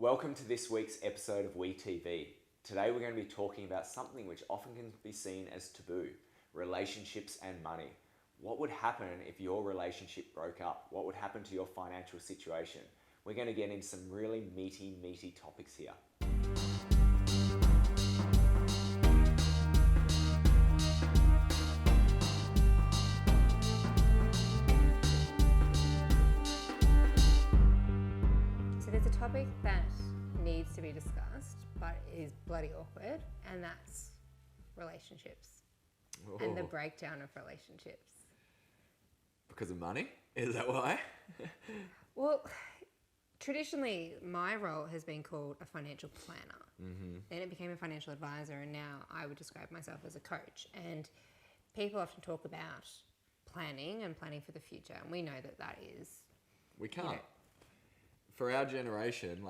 Welcome to this week's episode of WEtv. Today we're going to be talking about something which often can be seen as taboo, relationships and money. What would happen if your relationship broke up? What would happen to your financial situation? We're going to get into some really meaty topics here. Topic that needs to be discussed but is bloody awkward, and that's relationships. And the breakdown of relationships. Because of money? Is that why? Well, traditionally my role has been called a financial planner. Then it became a financial advisor, and now I would describe myself as a coach. And people often talk about planning and planning for the future, and we know that is... We can't. For our generation,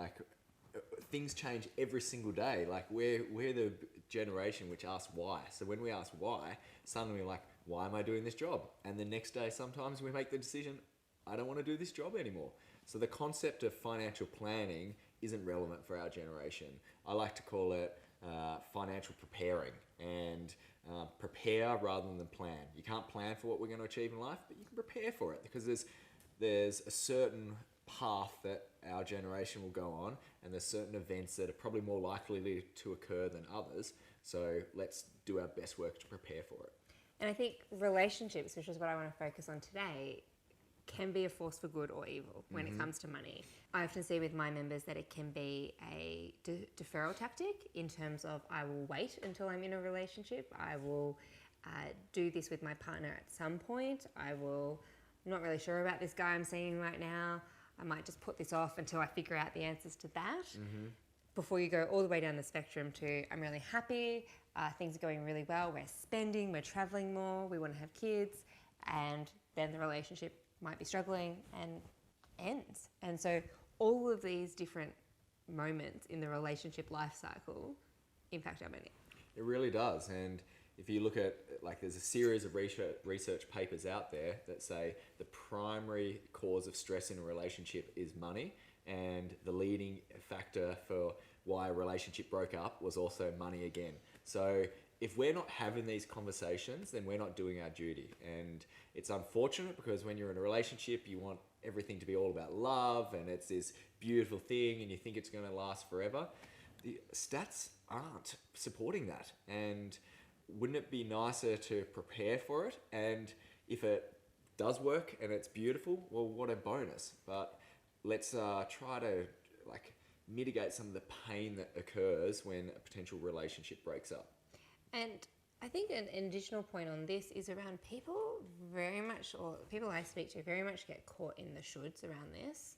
things change every single day. We're the generation which asks why. So when we ask why, suddenly we're like, why am I doing this job? And the next day, sometimes we make the decision, I don't want to do this job anymore. So the concept of financial planning isn't relevant for our generation. I like to call it financial preparing, and prepare rather than plan. You can't plan for what we're going to achieve in life, but you can prepare for it, because there's a certain path that our generation will go on, and there's certain events that are probably more likely to occur than others. So let's do our best work to prepare for it. And I think relationships, which is what I want to focus on today, can be a force for good or evil when it comes to money. I often see with my members that it can be a deferral tactic, in terms of I will wait until I'm in a relationship. I will do this with my partner at some point. I'm not really sure about this guy I'm seeing right now. I might just put this off until I figure out the answers to that. Before you go all the way down the spectrum to, I'm really happy, things are going really well, we're spending, we're traveling more, we want to have kids, and then the relationship might be struggling and ends. And so all of these different moments in the relationship life cycle impact our money. It really does. And if you look at, there's a series of research papers out there that say the primary cause of stress in a relationship is money, and the leading factor for why a relationship broke up was also money again. So if we're not having these conversations, then we're not doing our duty. And it's unfortunate, because when you're in a relationship, you want everything to be all about love, and it's this beautiful thing, and you think it's going to last forever. The stats aren't supporting that. And wouldn't it be nicer to prepare for it? And if it does work and it's beautiful, well, what a bonus. But let's try to mitigate some of the pain that occurs when a potential relationship breaks up. And I think an additional point on this is around people people I speak to very much get caught in the shoulds around this.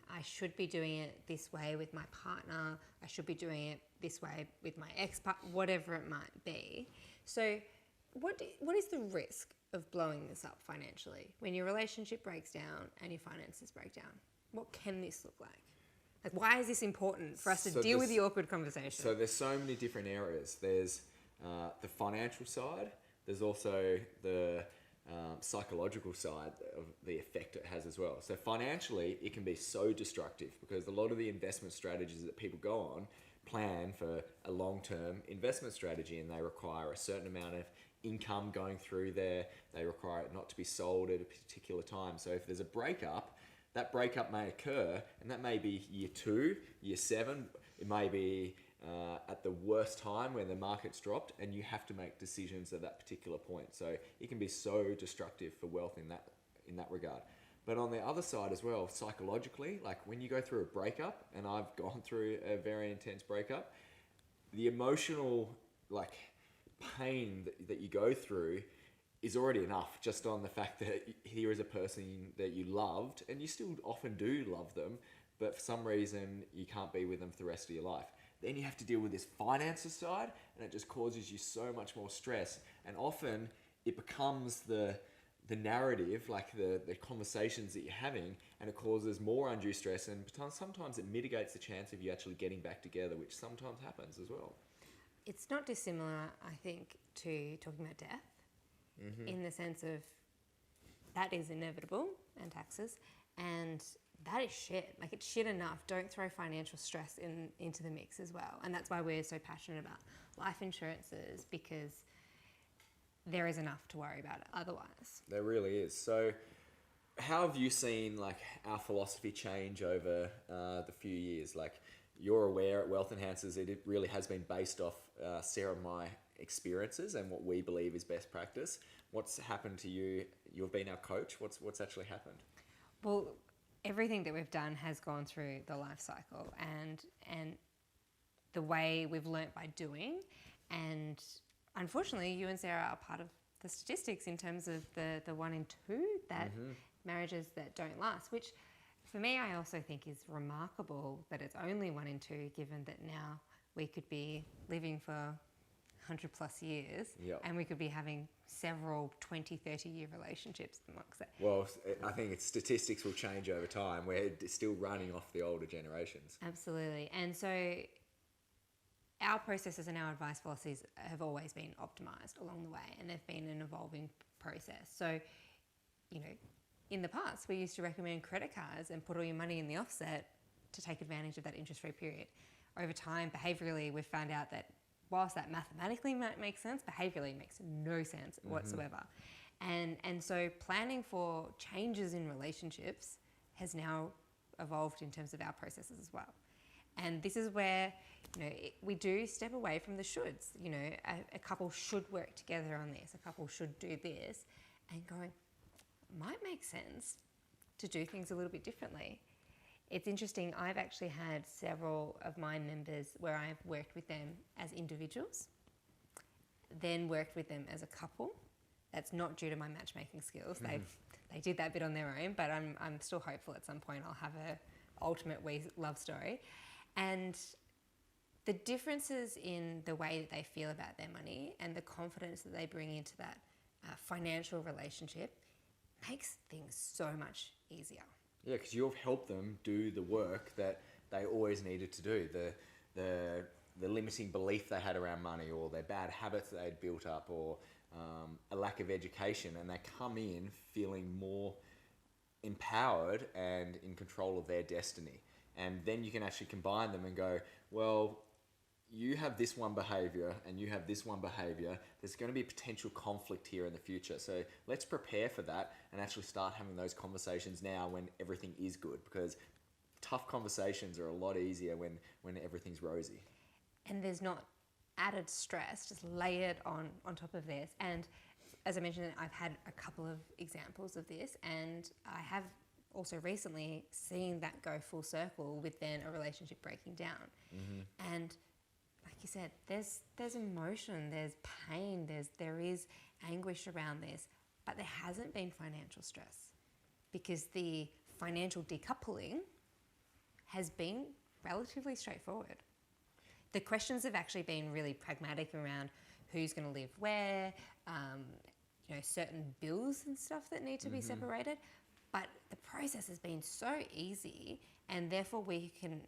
I should be doing it this way with my partner. I should be doing it this way with my ex-partner, whatever it might be. So what is the risk of blowing this up financially when your relationship breaks down and your finances break down? What can this look like? Why is this important for us to deal with the awkward conversation? So there's so many different areas. There's the financial side. There's also the psychological side of the effect it has as well. So financially, it can be so destructive, because a lot of the investment strategies that people go on plan for a long-term investment strategy, and they require a certain amount of income going through there. They require it not to be sold at a particular time. So if there's a breakup, that breakup may occur, and that may be year 2, year 7. It may be at the worst time when the market's dropped, and you have to make decisions at that particular point. So it can be so destructive for wealth in that regard. But on the other side as well, psychologically, when you go through a breakup, and I've gone through a very intense breakup, the emotional pain that you go through is already enough, just on the fact that here is a person that you loved, and you still often do love them, but for some reason you can't be with them for the rest of your life. Then you have to deal with this finances side, and it just causes you so much more stress. And often it becomes the narrative, the conversations that you're having, and it causes more undue stress, and sometimes it mitigates the chance of you actually getting back together, which sometimes happens as well. It's not dissimilar, I think, to talking about death, in the sense of that is inevitable, and taxes, and that is shit. Like, it's shit enough. Don't throw financial stress into the mix as well. And that's why we're so passionate about life insurances, because there is enough to worry about otherwise. There really is. So how have you seen like our philosophy change over the few years? Like, you're aware at Wealth Enhancers, it really has been based off Sarah and my experiences and what we believe is best practice. What's happened to you? You've been our coach. What's actually happened? Well, everything that we've done has gone through the life cycle, and the way we've learnt by doing. And unfortunately, you and Sarah are part of the statistics in terms of the 1 in 2 that marriages that don't last, which for me, I also think is remarkable that it's only 1 in 2, given that now we could be living for 100 plus years, and we could be having several 20, 30-year relationships amongst that. Well, I think its statistics will change over time. We're still running off the older generations. Absolutely. And so our processes and our advice philosophies have always been optimized along the way, and they've been an evolving process. So, you know, in the past, we used to recommend credit cards and put all your money in the offset to take advantage of that interest-free period. Over time, behaviorally, we've found out that whilst that mathematically might make sense, behaviorally it makes no sense whatsoever. And so planning for changes in relationships has now evolved in terms of our processes as well. And this is where, you know, we do step away from the shoulds. You know, a couple should work together on this, a couple should do this, and going, might make sense to do things a little bit differently. It's interesting, I've actually had several of my members where I've worked with them as individuals, then worked with them as a couple. That's not due to my matchmaking skills. They did that bit on their own, but I'm still hopeful at some point I'll have a ultimate love story. And the differences in the way that they feel about their money and the confidence that they bring into that financial relationship makes things so much easier. Yeah, because you've helped them do the work that they always needed to do. The limiting belief they had around money, or their bad habits that they'd built up, or a lack of education, and they come in feeling more empowered and in control of their destiny. And then you can actually combine them and go, well, you have this one behavior and you have this one behavior. There's going to be potential conflict here in the future. So let's prepare for that and actually start having those conversations now when everything is good, because tough conversations are a lot easier when everything's rosy. And there's not added stress just layered on top of this. And as I mentioned, I've had a couple of examples of this, and I have also recently seen that go full circle with then a relationship breaking down. And like you said, there's emotion, there's pain, there is anguish around this, but there hasn't been financial stress, because the financial decoupling has been relatively straightforward. The questions have actually been really pragmatic around who's going to live where, you know, certain bills and stuff that need to be separated. But the process has been so easy, and therefore we can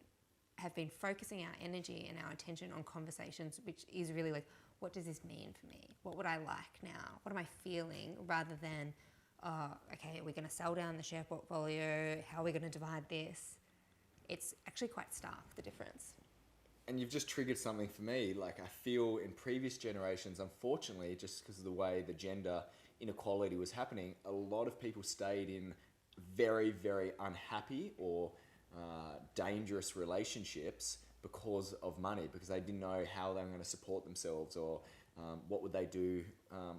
have been focusing our energy and our attention on conversations, which is really like, what does this mean for me? What would I like now? What am I feeling? Rather than, okay, are we going to sell down the share portfolio? How are we going to divide this? It's actually quite stark, the difference. And you've just triggered something for me. Like, I feel in previous generations, unfortunately, just because of the way the gender inequality was happening, a lot of people stayed in very, very unhappy or dangerous relationships because of money, because they didn't know how they were going to support themselves, or what would they do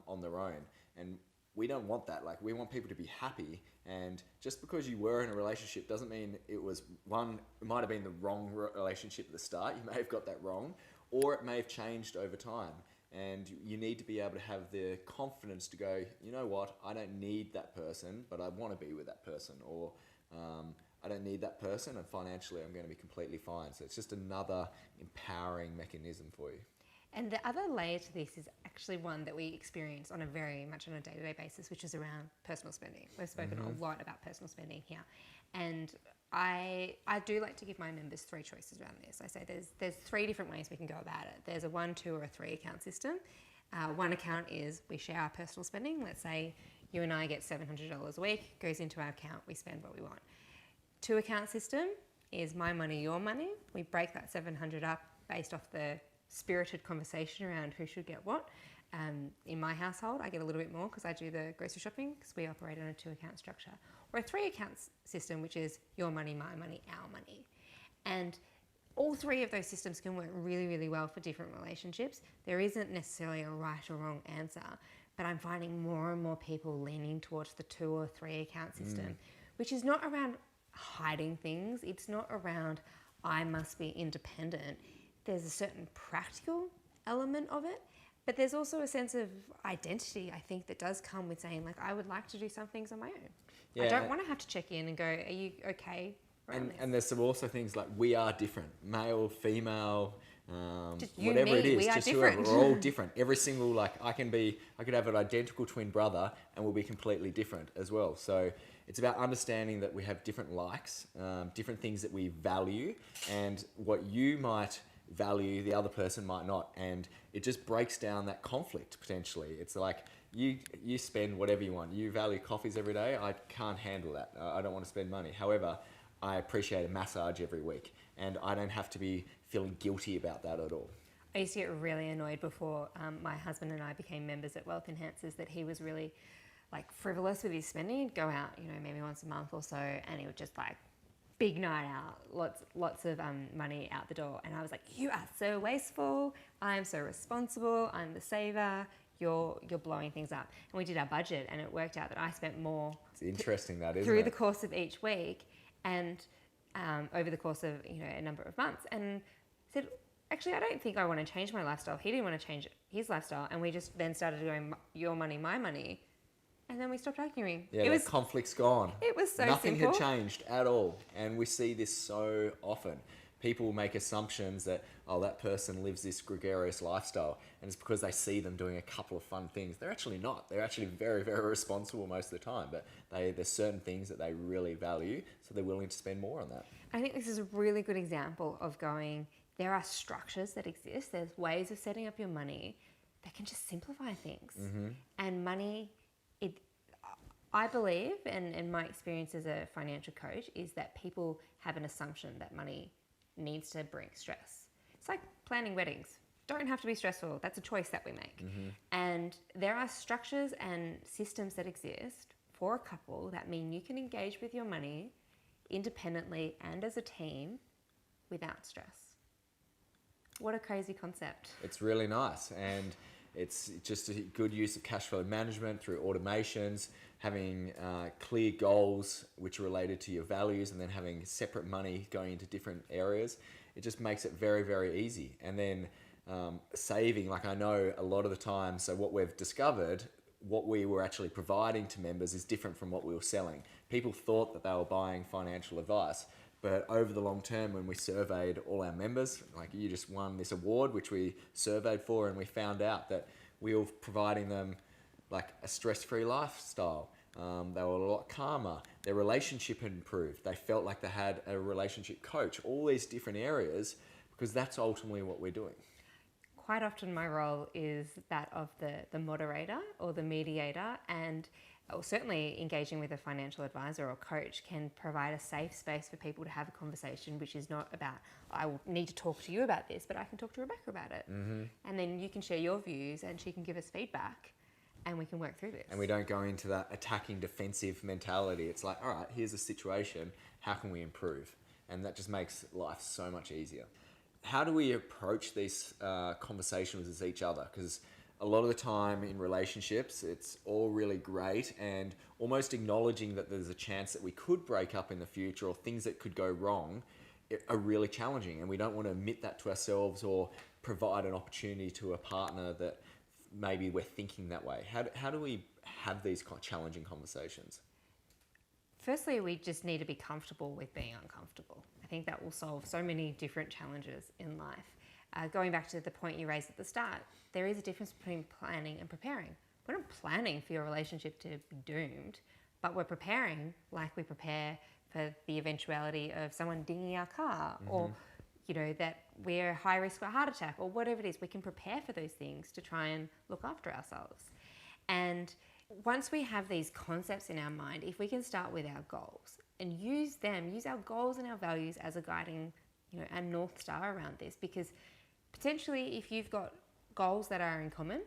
on their own. And we don't want that. Like, we want people to be happy, and just because you were in a relationship doesn't mean it was it might have been the wrong relationship at the start. You may have got that wrong, or it may have changed over time. And you need to be able to have the confidence to go, you know what, I don't need that person, but I want to be with that person. Or I don't need that person, and financially I'm going to be completely fine. So it's just another empowering mechanism for you. And the other layer to this is actually one that we experience on a very much on a day-to-day basis, which is around personal spending. We've spoken a lot about personal spending here. And I do like to give my members 3 choices around this. I say there's 3 different ways we can go about it. There's a 1, 2, or a 3 account system. One account is we share our personal spending. Let's say you and I get $700 a week, goes into our account, we spend what we want. 2-account system is my money, your money. We break that 700 up based off the spirited conversation around who should get what. In my household, I get a little bit more because I do the grocery shopping because we operate on a 2-account structure. Or a 3-account system, which is your money, my money, our money. And all 3 of those systems can work really, really well for different relationships. There isn't necessarily a right or wrong answer, but I'm finding more and more people leaning towards the 2 or 3-account system, which is not around hiding things. It's not around I must be independent. There's a certain practical element of it, but there's also a sense of identity, I think, that does come with saying, like, I would like to do some things on my own. Yeah, I don't want to have to check in and go, are you okay? And there's some also things like we are different, male, female, you, whatever me, it is, we are just different. whoever, we're all different. Every single, like I could have an identical twin brother and we'll be completely different as well. So it's about understanding that we have different likes, different things that we value, and what you might value, the other person might not. And it just breaks down that conflict potentially. It's like you spend whatever you want. You value coffees every day. I can't handle that. I don't want to spend money. However, I appreciate a massage every week, and I don't have to be feeling guilty about that at all. I used to get really annoyed before my husband and I became members at Wealth Enhancers that he was really like frivolous with his spending. He'd go out, maybe once a month or so, and he would just like big night out, lots of money out the door. And I was like, you are so wasteful. I'm so responsible. I'm the saver. You're blowing things up. And we did our budget, and it worked out that I spent more. It's interesting that, isn't it? Through the course of each week, and over the course of a number of months, and said, actually, I don't think I want to change my lifestyle. He didn't want to change his lifestyle, and we just then started going your money, my money, and then we stopped arguing. Yeah, conflict's gone. It was so Nothing simple. had changed at all, and we see this so often. People make assumptions that, that person lives this gregarious lifestyle, and it's because they see them doing a couple of fun things. They're actually not. They're actually very, very responsible most of the time, but there's certain things that they really value, so they're willing to spend more on that. I think this is a really good example of going, there are structures that exist. There's ways of setting up your money that can just simplify things. Mm-hmm. And money, I believe, and my experience as a financial coach, is that people have an assumption that money needs to bring stress. It's like planning weddings. Don't have to be stressful. That's a choice that we make. Mm-hmm. And there are structures and systems that exist for a couple that mean you can engage with your money independently and as a team without stress. What a crazy concept. It's really nice, and it's just a good use of cash flow management through automations, having clear goals which are related to your values, and then having separate money going into different areas. It just makes it very, very easy. And then saving, like I know a lot of the time, so what we've discovered, what we were actually providing to members is different from what we were selling. People thought that they were buying financial advice, but over the long term, when we surveyed all our members, like you just won this award, which we surveyed for, and we found out that we were providing them like a stress-free lifestyle. They were a lot calmer. Their relationship had improved. They felt like they had a relationship coach. All these different areas, because that's ultimately what we're doing. Quite often my role is that of the moderator or the mediator, and certainly engaging with a financial advisor or coach can provide a safe space for people to have a conversation, which is not about, I will need to talk to you about this, but I can talk to Rebecca about it. Mm-hmm. And then you can share your views and she can give us feedback and we can work through this. And we don't go into that attacking defensive mentality. It's like, all right, here's a situation. How can we improve? And that just makes life so much easier. How do we approach these conversations with each other? Because a lot of the time in relationships, it's all really great, and almost acknowledging that there's a chance that we could break up in the future or things that could go wrong are really challenging. And we don't want to admit that to ourselves or provide an opportunity to a partner that maybe we're thinking that way. How do we have these challenging conversations? Firstly, we just need to be comfortable with being uncomfortable. I think that will solve so many different challenges in life. Going back to the point you raised at the start, there is a difference between planning and preparing. We're not planning for your relationship to be doomed, but we're preparing like we prepare for the eventuality of someone dinging our car, mm-hmm. or that we're high risk for a heart attack, or whatever it is. We can prepare for those things to try and look after ourselves. And once we have these concepts in our mind, if we can start with our goals, and use our goals and our values as a guiding, a North Star around this, because potentially if you've got goals that are in common,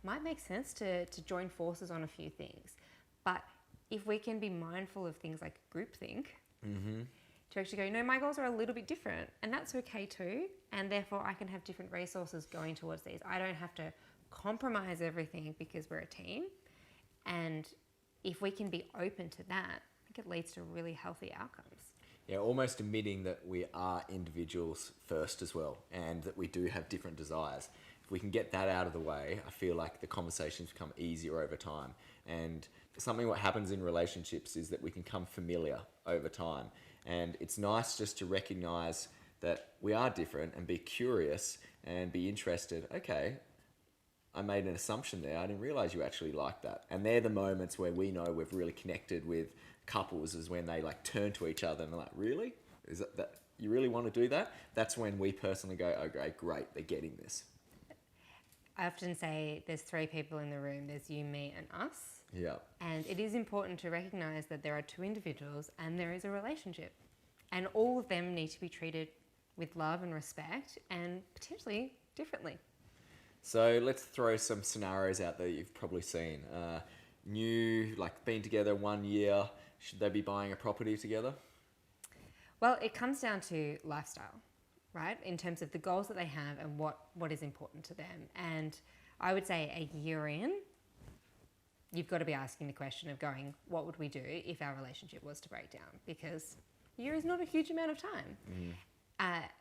might make sense to join forces on a few things. But if we can be mindful of things like groupthink, to actually go, no, my goals are a little bit different, and that's okay too, and therefore I can have different resources going towards these. I don't have to compromise everything because we're a team. And if we can be open to that, I think it leads to really healthy outcomes. Yeah, almost admitting that we are individuals first as well, and that we do have different desires. If we can get that out of the way, I feel like the conversations become easier over time. And something what happens in relationships is that we can become familiar over time. And it's nice just to recognize that we are different and be curious and be interested. Okay, I made an assumption there. I didn't realize you actually like that. And they're the moments where we know we've really connected with couples, is when they like turn to each other and they're like, really? Is that you really want to do that? That's when we personally go, okay, great, they're getting this. I often say there's 3 people in the room. There's you, me, and us. Yeah. And it is important to recognize that there are 2 individuals and there is a relationship. And all of them need to be treated with love and respect, and potentially differently. So let's throw some scenarios out there you've probably seen. New, like been together 1 year, should they be buying a property together? Well, it comes down to lifestyle, right? In terms of the goals that they have and what is important to them. And I would say a year in, you've got to be asking the question of going, what would we do if our relationship was to break down? Because a year is not a huge amount of time.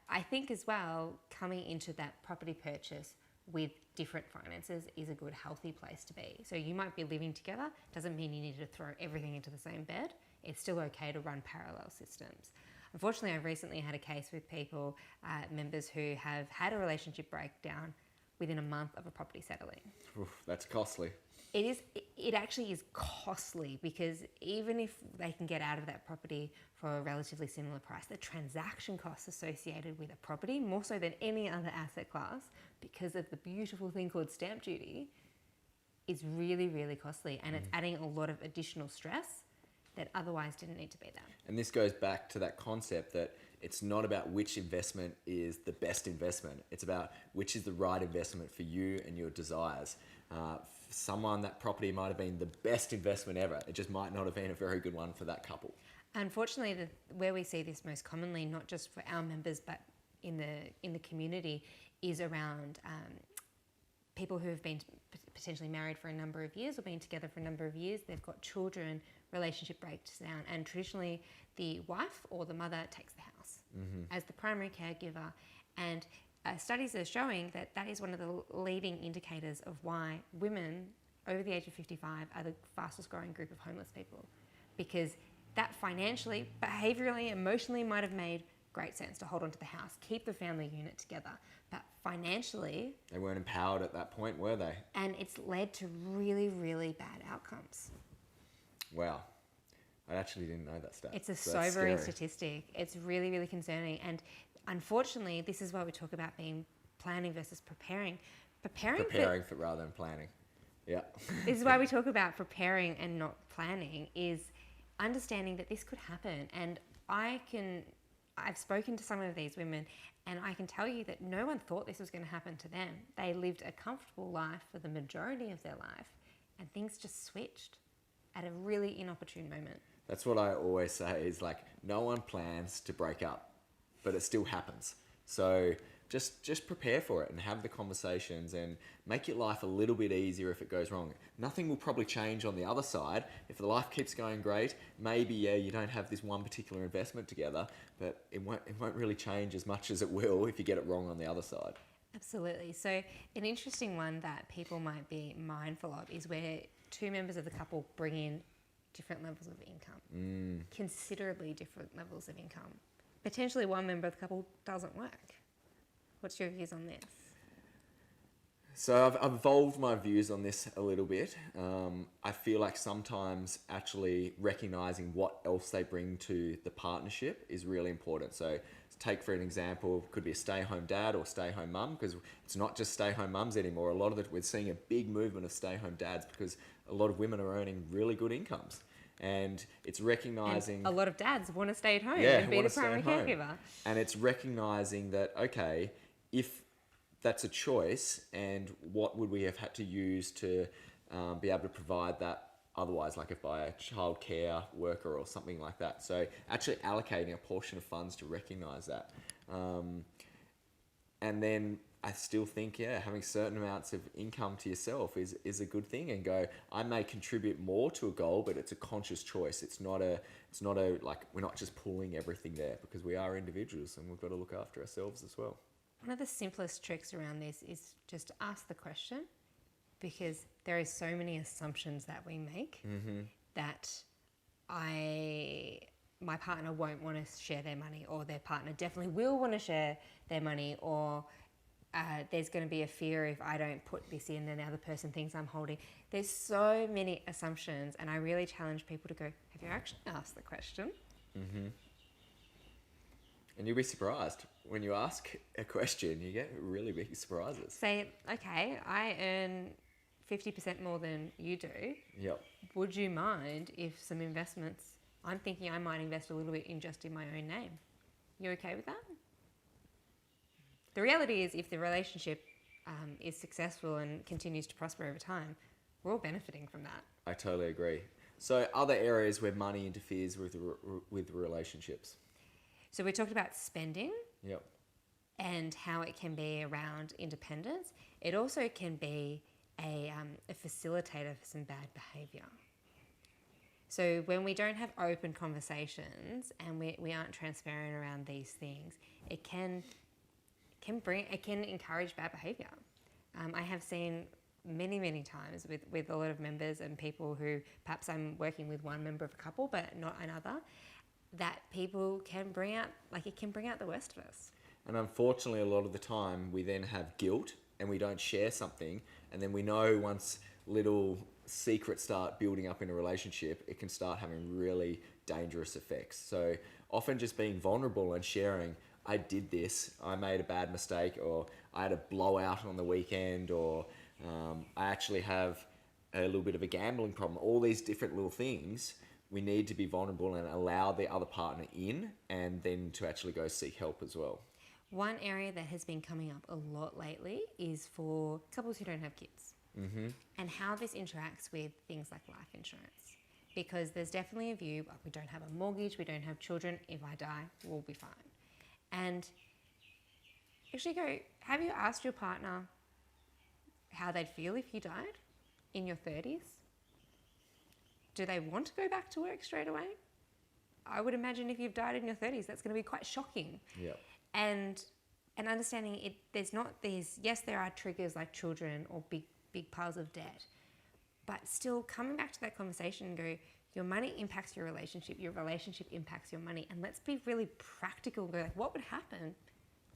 I think as well, coming into that property purchase with different finances is a good, healthy place to be. So you might be living together, doesn't mean you need to throw everything into the same bed. It's still okay to run parallel systems. Unfortunately, I've recently had a case with people, members who have had a relationship breakdown within a month of a property settling. Oof, that's costly. It actually is costly, because even if they can get out of that property for a relatively similar price, the transaction costs associated with a property, more so than any other asset class, because of the beautiful thing called stamp duty, is really, really costly. And it's adding a lot of additional stress that otherwise didn't need to be there. And this goes back to that concept that it's not about which investment is the best investment. It's about which is the right investment for you and your desires. For someone, that property might have been the best investment ever. It just might not have been a very good one for that couple. Unfortunately, where we see this most commonly, not just for our members, but in the community, is around people who have been potentially married for a number of years or been together for a number of years. They've got children, relationship breaks down, and traditionally the wife or the mother takes the house as the primary caregiver. And studies are showing that is one of the leading indicators of why women over the age of 55 are the fastest growing group of homeless people, because that financially, behaviorally, emotionally might have made great sense to hold on to the house, keep the family unit together, but financially they weren't empowered at that point, were they? And it's led to really, really bad outcomes. Wow. I actually didn't know that stat. It's a So that's sobering scary. statistic. It's really, really concerning. And unfortunately, this is why we talk about being planning versus preparing. Preparing for rather than planning. Yeah. This is why we talk about preparing and not planning, is understanding that this could happen. And I've spoken to some of these women, and I can tell you that no one thought this was going to happen to them. They lived a comfortable life for the majority of their life, and things just switched at a really inopportune moment. That's what I always say, is like, no one plans to break up, but it still happens. So just prepare for it and have the conversations and make your life a little bit easier if it goes wrong. Nothing will probably change on the other side. If the life keeps going great, maybe, you don't have this one particular investment together, but it won't really change as much as it will if you get it wrong on the other side. Absolutely. So an interesting one that people might be mindful of is where 2 members of the couple bring in different levels of income, considerably different levels of income. Potentially one member of the couple doesn't work. What's your views on this? So I've evolved my views on this a little bit. I feel like sometimes actually recognizing what else they bring to the partnership is really important. So take for an example, could be a stay-home dad or stay-home mum, because it's not just stay-home mums anymore. We're seeing a big movement of stay-home dads because a lot of women are earning really good incomes. And it's recognizing... And a lot of dads want to stay at home Yeah, and be wanna the stay primary at home. caregiver. And it's recognizing that, okay, if that's a choice, and what would we have had to use to be able to provide that otherwise, like if by a childcare worker or something like that. So actually allocating a portion of funds to recognize that. And then I still think, having certain amounts of income to yourself is a good thing, and go, I may contribute more to a goal, but it's a conscious choice. It's not a like, we're not just pulling everything there, because we are individuals and we've got to look after ourselves as well. One of the simplest tricks around this is just to ask the question, because there are so many assumptions that we make that my partner won't want to share their money, or their partner definitely will want to share their money, or there's going to be a fear if I don't put this in, then the other person thinks I'm holding. There's so many assumptions, and I really challenge people to go, have you actually asked the question? And you'll be surprised. When you ask a question, you get really big surprises. Say, okay, I earn 50% more than you do. Yep. Would you mind if some investments, I'm thinking I might invest a little bit in my own name. You okay with that? The reality is, if the relationship is successful and continues to prosper over time, we're all benefiting from that. I totally agree. So other areas where money interferes with relationships. So we talked about spending. Yep. And how it can be around independence. It also can be a facilitator for some bad behaviour. So when we don't have open conversations and we aren't transparent around these things, it can encourage bad behaviour. I have seen many times with a lot of members and people who, perhaps I'm working with one member of a couple but not another, that people can bring out, it can bring out the worst of us. And unfortunately, a lot of the time we then have guilt and we don't share something, and then we know once little secrets start building up in a relationship, it can start having really dangerous effects. So often just being vulnerable and sharing, I did this, I made a bad mistake, or I had a blowout on the weekend, or I actually have a little bit of a gambling problem. All these different little things, we need to be vulnerable and allow the other partner in, and then to actually go seek help as well. One area that has been coming up a lot lately is for couples who don't have kids, and how this interacts with things like life insurance. Because there's definitely a view, we don't have a mortgage, we don't have children, if I die, we'll be fine. And actually go, have you asked your partner how they'd feel if you died in your 30s? Do they want to go back to work straight away? I would imagine if you've died in your 30s, that's going to be quite shocking. Yeah. And understanding it, there's not these, yes, there are triggers like children or big piles of debt, but still coming back to that conversation and go, your money impacts your relationship impacts your money, and let's be really practical and go, what would happen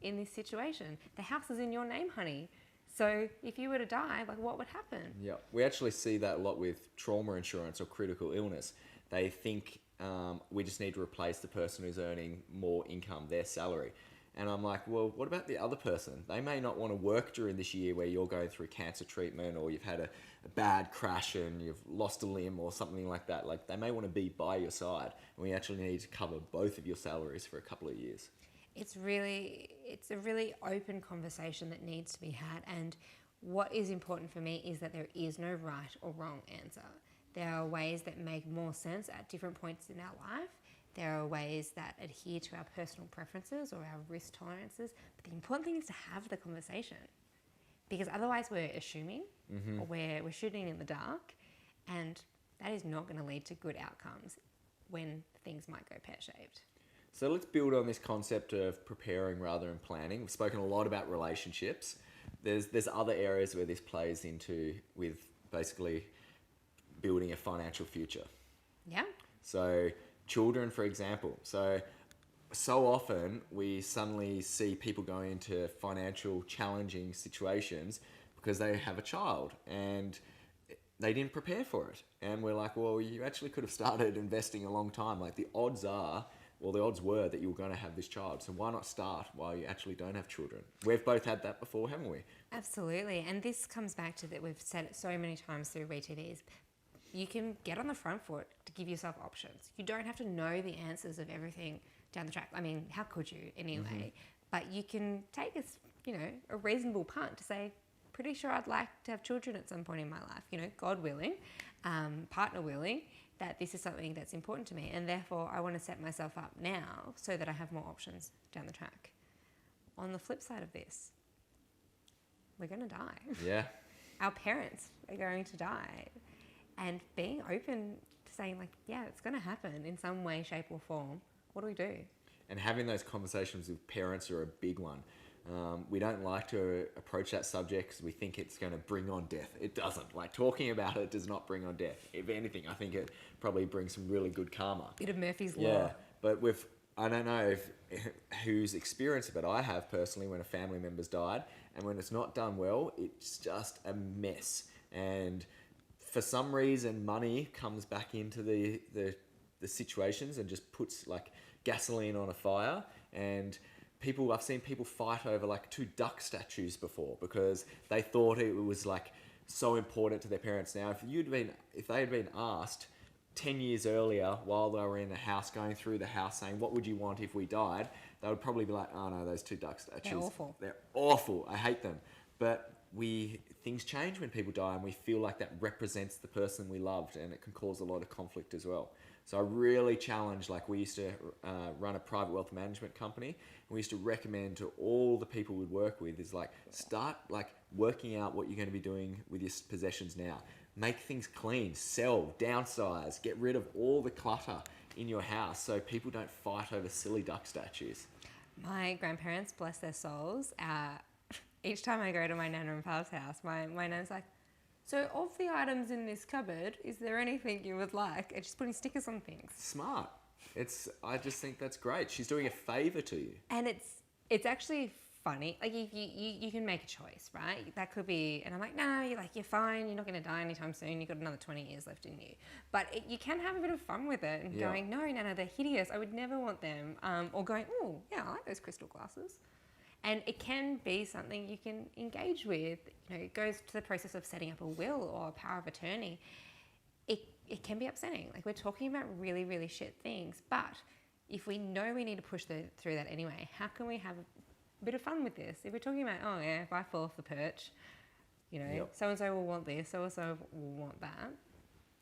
in this situation? The house is in your name, honey. So if you were to die, what would happen? Yeah, we actually see that a lot with trauma insurance or critical illness. They think we just need to replace the person who's earning more income, their salary. And I'm like, well, what about the other person? They may not want to work during this year where you're going through cancer treatment, or you've had a bad crash and you've lost a limb or something like that. They may want to be by your side, and we actually need to cover both of your salaries for a couple of years. It's a really open conversation that needs to be had. And what is important for me is that there is no right or wrong answer. There are ways that make more sense at different points in our life. There are ways that adhere to our personal preferences or our risk tolerances. But the important thing is to have the conversation, because otherwise we're assuming or we're shooting in the dark, and that is not going to lead to good outcomes when things might go pear-shaped. So let's build on this concept of preparing rather than planning. We've spoken a lot about relationships. There's other areas where this plays into, with basically building a financial future. Yeah. So children, for example. So often we suddenly see people going into financial challenging situations because they have a child and they didn't prepare for it. And we're like, well, you actually could have started investing a long time. The odds were that you were going to have this child. So why not start while you actually don't have children? We've both had that before, haven't we? Absolutely. And this comes back to that we've said it so many times through WEtv, is you can get on the front foot to give yourself options. You don't have to know the answers of everything down the track. I mean, how could you anyway? But you can take a reasonable punt to say, pretty sure I'd like to have children at some point in my life, God willing, partner willing, that this is something that's important to me. And therefore, I want to set myself up now so that I have more options down the track. On the flip side of this, we're going to die. Yeah. Our parents are going to die. And being open to saying it's going to happen in some way, shape or form. What do we do? And having those conversations with parents are a big one. We don't like to approach that subject because we think it's going to bring on death. It doesn't. Talking about it does not bring on death. If anything, I think it probably brings some really good karma. Bit of Murphy's Law. Yeah, but I don't know who's experienced it, but I have personally when a family member's died, and when it's not done well, it's just a mess. And for some reason, money comes back into the situations and just puts gasoline on a fire. And I've seen people fight over 2 duck statues before because they thought it was so important to their parents. Now, if they had been asked 10 years earlier while they were in the house, going through the house saying, what would you want if we died? They would probably be like, oh no, those 2 duck statues. They're awful. They're awful. I hate them. But things change when people die, and we feel like that represents the person we loved, and it can cause a lot of conflict as well. So I really challenge, we used to run a private wealth management company, and we used to recommend to all the people we'd work with is start working out what you're going to be doing with your possessions now. Make things clean, sell, downsize, get rid of all the clutter in your house so people don't fight over silly duck statues. My grandparents, bless their souls, each time I go to my Nana and Pa's house, my Nana's like, so of the items in this cupboard, is there anything you would like? And she's putting stickers on things. Smart. I just think that's great. She's doing a favour to you. And it's actually funny. You can make a choice, right? That could be, and I'm like, no, you're fine. You're not going to die anytime soon. You've got another 20 years left in you. But you can have a bit of fun with it and going, no, they're hideous. I would never want them. Or going, oh, yeah, I like those crystal glasses. And it can be something you can engage with. It goes to the process of setting up a will or a power of attorney. It can be upsetting. We're talking about really, really shit things. But if we know we need to push through that anyway, how can we have a bit of fun with this? If we're talking about, oh yeah, if I fall off the perch, so-and-so will want this, so-and-so will want that.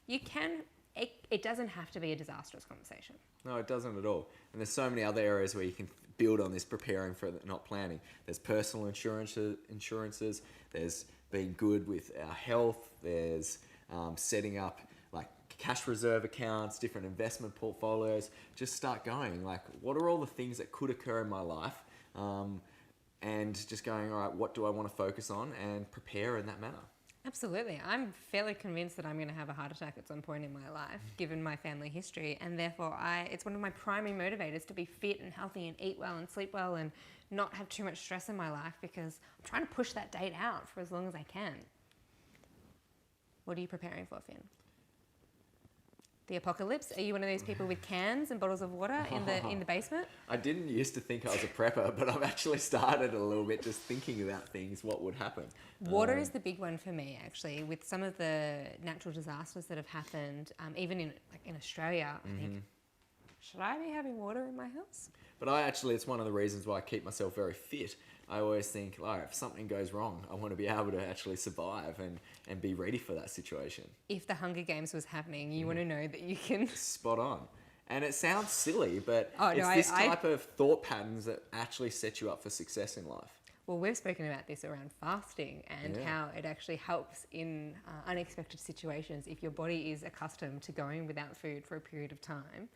You can, it doesn't have to be a disastrous conversation. No, it doesn't at all. And there's so many other areas where you can build on this preparing for not planning. There's personal insurances. There's being good with our health. There's setting up cash reserve accounts, different investment portfolios. Just start going. What are all the things that could occur in my life? And just going, all right, what do I want to focus on and prepare in that manner? Absolutely. I'm fairly convinced that I'm going to have a heart attack at some point in my life, given my family history. And therefore, it's one of my primary motivators to be fit and healthy and eat well and sleep well and not have too much stress in my life, because I'm trying to push that date out for as long as I can. What are you preparing for, Finn? The apocalypse? Are you one of those people with cans and bottles of water in the basement? I didn't used to think I was a prepper, but I've actually started a little bit just thinking about things, what would happen. Water is the big one for me, actually, with some of the natural disasters that have happened, even in Australia. I think, should I be having water in my house? But it's one of the reasons why I keep myself very fit. I always think, if something goes wrong, I want to be able to actually survive and be ready for that situation. If the Hunger Games was happening, you want to know that you can... Spot on. And it sounds silly, but this type of thought patterns that actually set you up for success in life. Well, we've spoken about this around fasting and how it actually helps in unexpected situations if your body is accustomed to going without food for a period of time.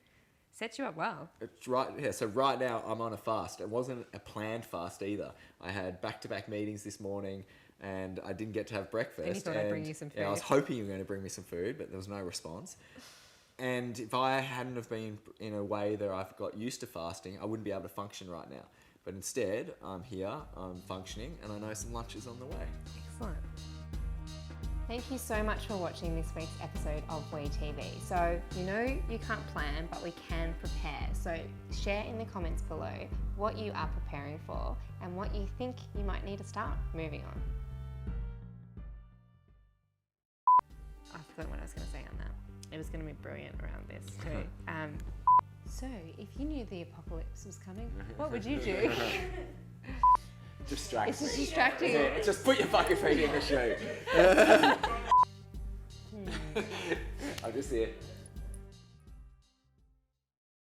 Sets you up well. It's right. Yeah. So right now I'm on a fast. It wasn't a planned fast either. I had back-to-back meetings this morning, and I didn't get to have breakfast. And you thought I'd bring you some food. Yeah, I was hoping you were going to bring me some food, but there was no response. And if I hadn't have been in a way that I've got used to fasting, I wouldn't be able to function right now. But instead, I'm here, I'm functioning, and I know some lunch is on the way. Excellent. Thank you so much for watching this week's episode of WEtv. So, you can't plan, but we can prepare. So share in the comments below what you are preparing for and what you think you might need to start moving on. I forgot what I was going to say on that. It was going to be brilliant around this too. So, if you knew the apocalypse was coming, what would you do? Distract It's me. just distracting. Just put your fucking feet in the shoe.